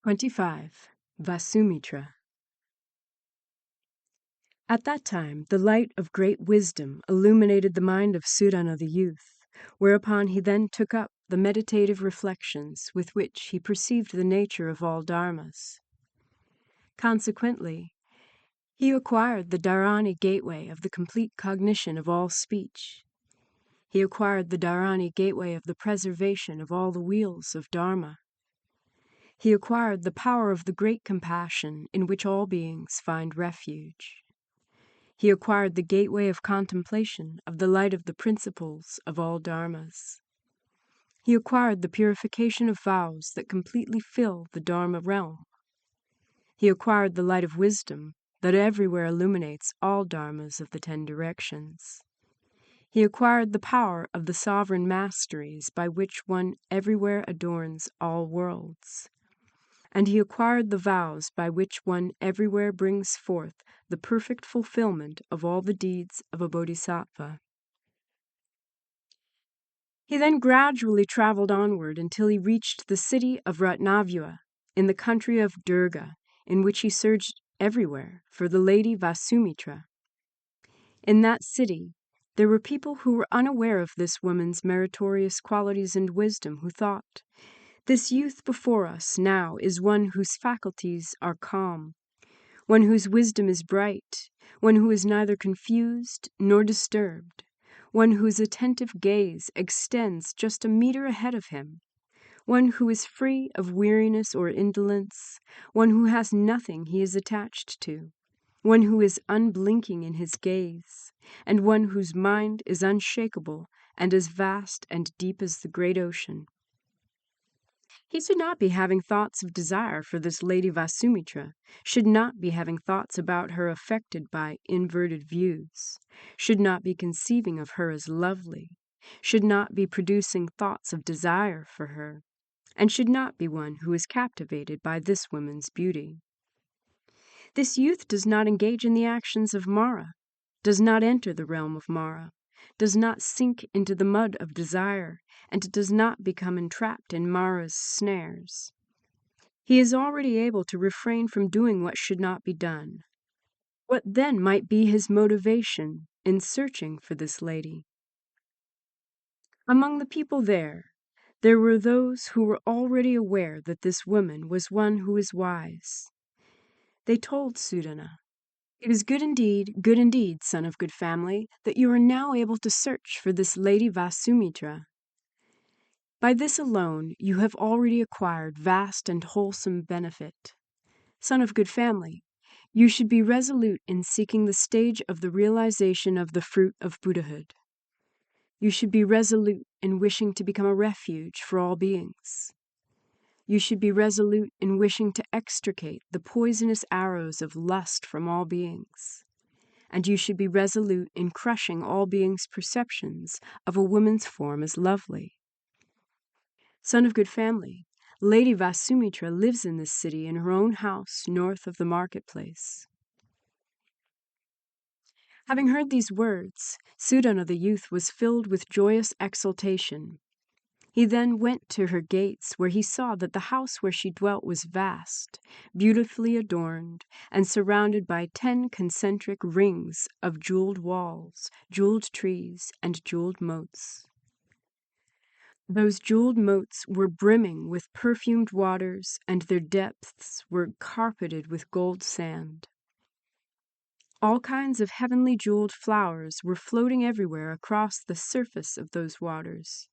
25. Vasumitra. At that time the light of great wisdom illuminated the mind of Sudana the youth, whereupon he then took up the meditative reflections with which he perceived the nature of all dharmas. Consequently, he acquired the dharani gateway of the complete cognition of all speech. He acquired the dharani gateway of the preservation of all the wheels of dharma. He acquired the power of the great compassion in which all beings find refuge. He acquired the gateway of contemplation of the light of the principles of all dharmas. He acquired the purification of vows that completely fill the dharma realm. He acquired the light of wisdom that everywhere illuminates all dharmas of the 10 directions. He acquired the power of the sovereign masteries by which one everywhere adorns all worlds. And he acquired the vows by which one everywhere brings forth the perfect fulfillment of all the deeds of a bodhisattva. He then gradually traveled onward until he reached the city of Gandavyuha in the country of Durga, in which he searched everywhere for the lady Vasumitra. In that city, there were people who were unaware of this woman's meritorious qualities and wisdom, who thought, "This youth before us now is one whose faculties are calm, one whose wisdom is bright, one who is neither confused nor disturbed, one whose attentive gaze extends just a meter ahead of him, one who is free of weariness or indolence, one who has nothing he is attached to, one who is unblinking in his gaze, and one whose mind is unshakable and as vast and deep as the great ocean." He should not be having thoughts of desire for this lady Vasumitra, should not be having thoughts about her affected by inverted views, should not be conceiving of her as lovely, should not be producing thoughts of desire for her, and should not be one who is captivated by this woman's beauty. This youth does not engage in the actions of Mara, does not enter the realm of Mara, does not sink into the mud of desire, and does not become entrapped in Mara's snares. He is already able to refrain from doing what should not be done. What then might be his motivation in searching for this lady? Among the people there were those who were already aware that this woman was one who is wise. They told Sudana, "It is good indeed, son of good family, that you are now able to search for this lady Vasumitra. By this alone you have already acquired vast and wholesome benefit. Son of good family, you should be resolute in seeking the stage of the realization of the fruit of Buddhahood. You should be resolute in wishing to become a refuge for all beings. You should be resolute in wishing to extricate the poisonous arrows of lust from all beings. And you should be resolute in crushing all beings' perceptions of a woman's form as lovely. Son of good family, Lady Vasumitra lives in this city in her own house north of the marketplace." Having heard these words, Sudana the youth was filled with joyous exultation. He then went to her gates, where he saw that the house where she dwelt was vast, beautifully adorned, and surrounded by 10 concentric rings of jeweled walls, jeweled trees, and jeweled moats. Those jeweled moats were brimming with perfumed waters, and their depths were carpeted with gold sand. All kinds of heavenly jeweled flowers were floating everywhere across the surface of those waters.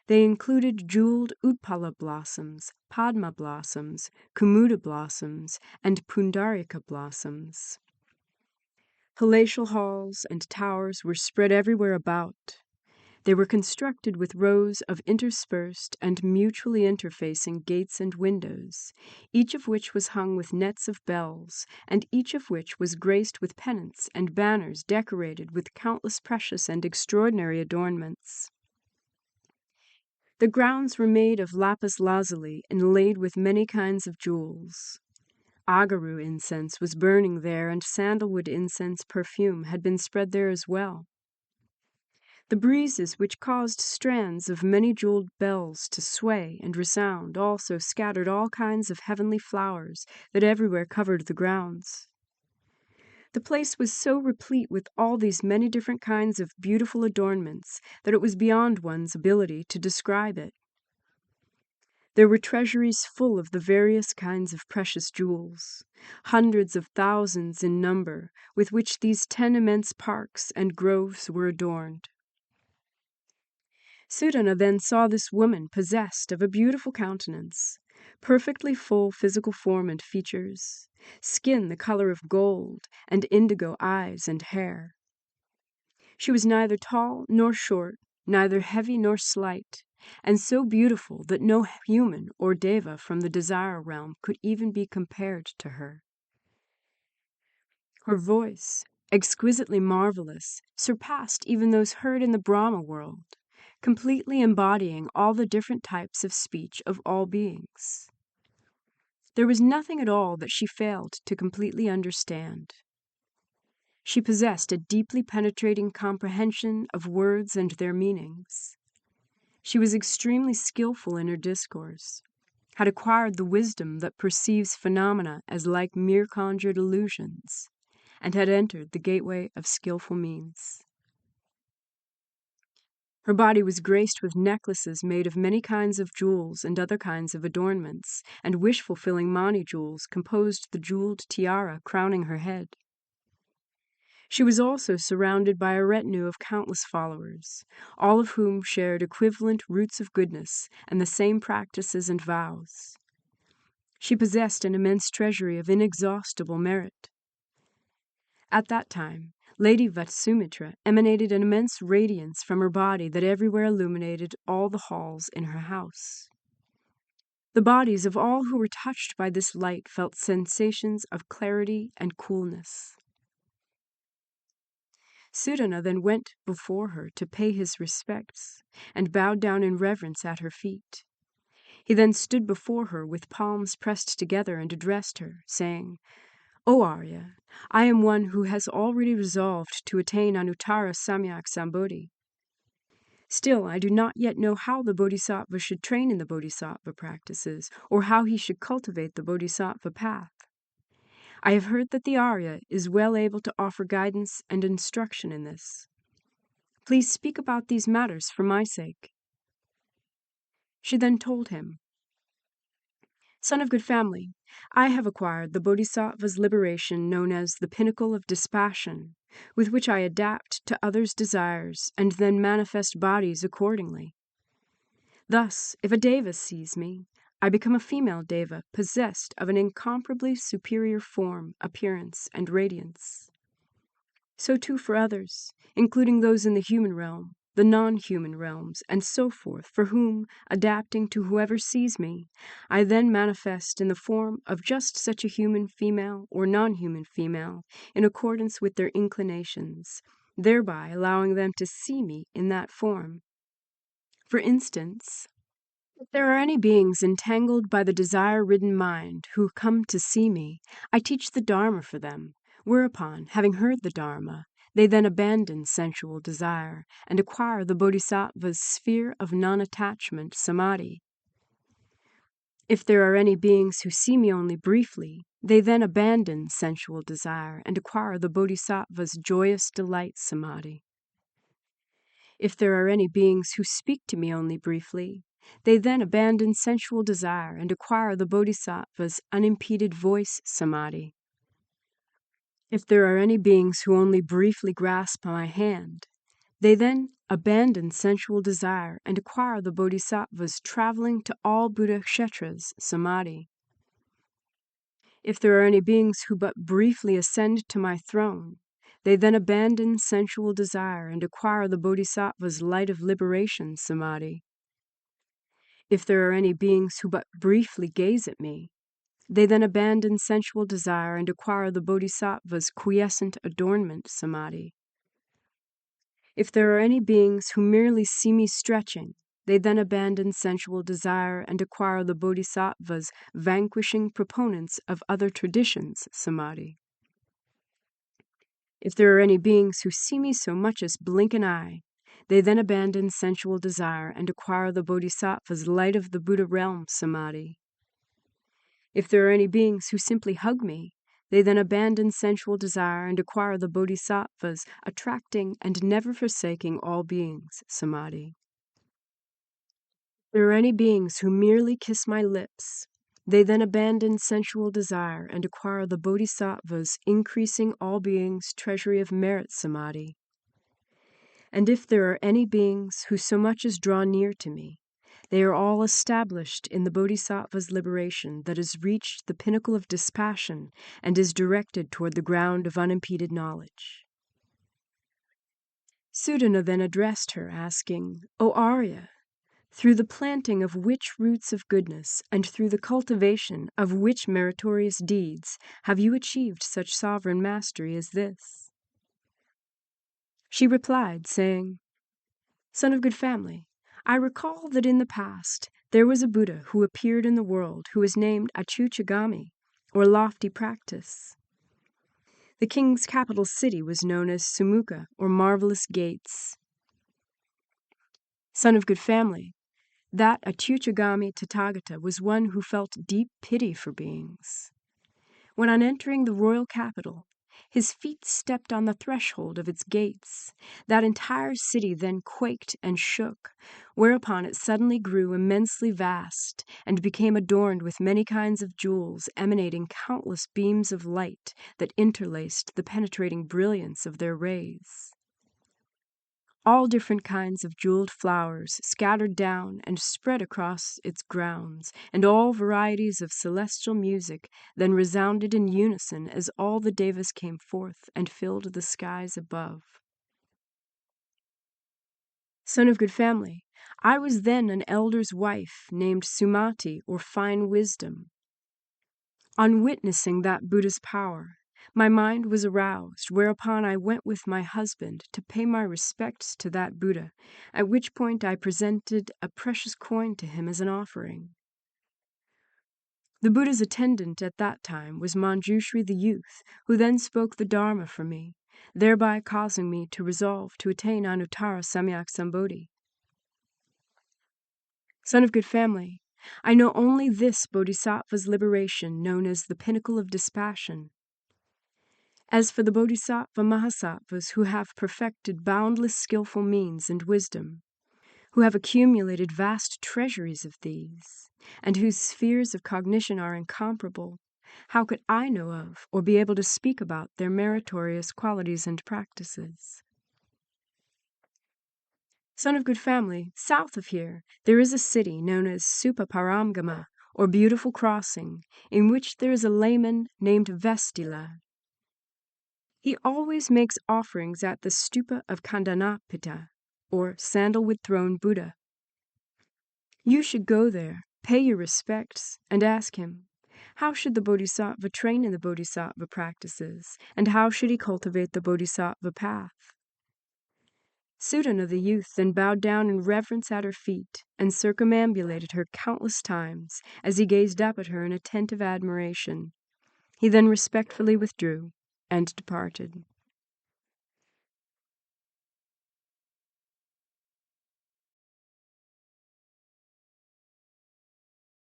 They included jeweled utpala blossoms, padma blossoms, kumuda blossoms, and pundarika blossoms. Palatial halls and towers were spread everywhere about. They were constructed with rows of interspersed and mutually interfacing gates and windows, each of which was hung with nets of bells, and each of which was graced with pennants and banners decorated with countless precious and extraordinary adornments. The grounds were made of lapis lazuli inlaid with many kinds of jewels. Agaru incense was burning there, and sandalwood incense perfume had been spread there as well. The breezes which caused strands of many jeweled bells to sway and resound also scattered all kinds of heavenly flowers that everywhere covered the grounds. The place was so replete with all these many different kinds of beautiful adornments that it was beyond one's ability to describe it. There were treasuries full of the various kinds of precious jewels, hundreds of thousands in number, with which these 10 immense parks and groves were adorned. Sudana then saw this woman possessed of a beautiful countenance, perfectly full physical form and features, skin the color of gold, and indigo eyes and hair. She was neither tall nor short, neither heavy nor slight, and so beautiful that no human or deva from the desire realm could even be compared to her. Her voice, exquisitely marvelous, surpassed even those heard in the Brahma world, completely embodying all the different types of speech of all beings. There was nothing at all that she failed to completely understand. She possessed a deeply penetrating comprehension of words and their meanings. She was extremely skillful in her discourse, had acquired the wisdom that perceives phenomena as like mere conjured illusions, and had entered the gateway of skillful means. Her body was graced with necklaces made of many kinds of jewels and other kinds of adornments, and wish-fulfilling mani jewels composed the jeweled tiara crowning her head. She was also surrounded by a retinue of countless followers, all of whom shared equivalent roots of goodness and the same practices and vows. She possessed an immense treasury of inexhaustible merit. At that time, Lady Vasumitra emanated an immense radiance from her body that everywhere illuminated all the halls in her house. The bodies of all who were touched by this light felt sensations of clarity and coolness. Sudana then went before her to pay his respects, and bowed down in reverence at her feet. He then stood before her with palms pressed together and addressed her, saying, "O Arya, I am one who has already resolved to attain Anuttara Samyak Sambodhi. Still, I do not yet know how the Bodhisattva should train in the Bodhisattva practices, or how he should cultivate the Bodhisattva path. I have heard that the Arya is well able to offer guidance and instruction in this. Please speak about these matters for my sake." She then told him, "Son of good family, I have acquired the Bodhisattva's liberation known as the pinnacle of dispassion, with which I adapt to others' desires and then manifest bodies accordingly. Thus, if a deva sees me, I become a female deva possessed of an incomparably superior form, appearance, and radiance. So too for others, including those in the human realm, the non-human realms, and so forth, for whom, adapting to whoever sees me, I then manifest in the form of just such a human female or non-human female in accordance with their inclinations, thereby allowing them to see me in that form. For instance, if there are any beings entangled by the desire-ridden mind who come to see me, I teach the Dharma for them, whereupon, having heard the Dharma, they then abandon sensual desire and acquire the Bodhisattva's sphere of non-attachment samadhi. If there are any beings who see me only briefly, they then abandon sensual desire and acquire the Bodhisattva's joyous delight samadhi. If there are any beings who speak to me only briefly, they then abandon sensual desire and acquire the Bodhisattva's unimpeded voice samadhi. If there are any beings who only briefly grasp my hand, they then abandon sensual desire and acquire the Bodhisattva's traveling to all Buddha Kshetras samadhi. If there are any beings who but briefly ascend to my throne, they then abandon sensual desire and acquire the Bodhisattva's light of liberation samadhi. If there are any beings who but briefly gaze at me, they then abandon sensual desire and acquire the Bodhisattva's quiescent adornment samadhi. If there are any beings who merely see me stretching, they then abandon sensual desire and acquire the Bodhisattva's vanquishing proponents of other traditions samadhi. If there are any beings who see me so much as blink an eye, They then abandon sensual desire and acquire the Bodhisattva's light of the Buddha realm samadhi. If there are any beings who simply hug me, they then abandon sensual desire and acquire the Bodhisattva's attracting and never forsaking all beings samadhi. If there are any beings who merely kiss my lips, they then abandon sensual desire and acquire the Bodhisattva's increasing all beings treasury of merit samadhi. And if there are any beings who so much as draw near to me, they are all established in the Bodhisattva's liberation that has reached the pinnacle of dispassion and is directed toward the ground of unimpeded knowledge. Sudana then addressed her, asking, "O Arya, through the planting of which roots of goodness and through the cultivation of which meritorious deeds have you achieved such sovereign mastery as this?" She replied, saying, "Son of good family, I recall that in the past there was a Buddha who appeared in the world who was named Achuchagami, or lofty practice. The king's capital city was known as Sumukha, or marvelous gates. Son of good family, that Achuchagami Tathagata was one who felt deep pity for beings. When on entering the royal capital, his feet stepped on the threshold of its gates, that entire city then quaked and shook, whereupon it suddenly grew immensely vast and became adorned with many kinds of jewels emanating countless beams of light that interlaced the penetrating brilliance of their rays. All different kinds of jeweled flowers scattered down and spread across its grounds, and all varieties of celestial music then resounded in unison as all the devas came forth and filled the skies above. Son of good family, I was then an elder's wife named Sumati, or fine wisdom. On witnessing that Buddha's power, my mind was aroused, whereupon I went with my husband to pay my respects to that Buddha, at which point I presented a precious coin to him as an offering. The Buddha's attendant at that time was Manjushri the youth, who then spoke the Dharma for me, thereby causing me to resolve to attain Anuttara Samyak Sambodhi. Son of good family, I know only this Bodhisattva's liberation known as the pinnacle of dispassion. As for the Bodhisattva Mahasattvas who have perfected boundless skillful means and wisdom, who have accumulated vast treasuries of these, and whose spheres of cognition are incomparable, how could I know of or be able to speak about their meritorious qualities and practices? Son of good family, south of here there is a city known as Supaparamgama, or Beautiful Crossing, in which there is a layman named Vestila. He always makes offerings at the stupa of Kandanapita, or Sandalwood Throne Buddha. You should go there, pay your respects, and ask him, how should the Bodhisattva train in the Bodhisattva practices, and how should he cultivate the Bodhisattva path? Sudana the youth then bowed down in reverence at her feet and circumambulated her countless times as he gazed up at her in attentive admiration. He then respectfully withdrew and departed.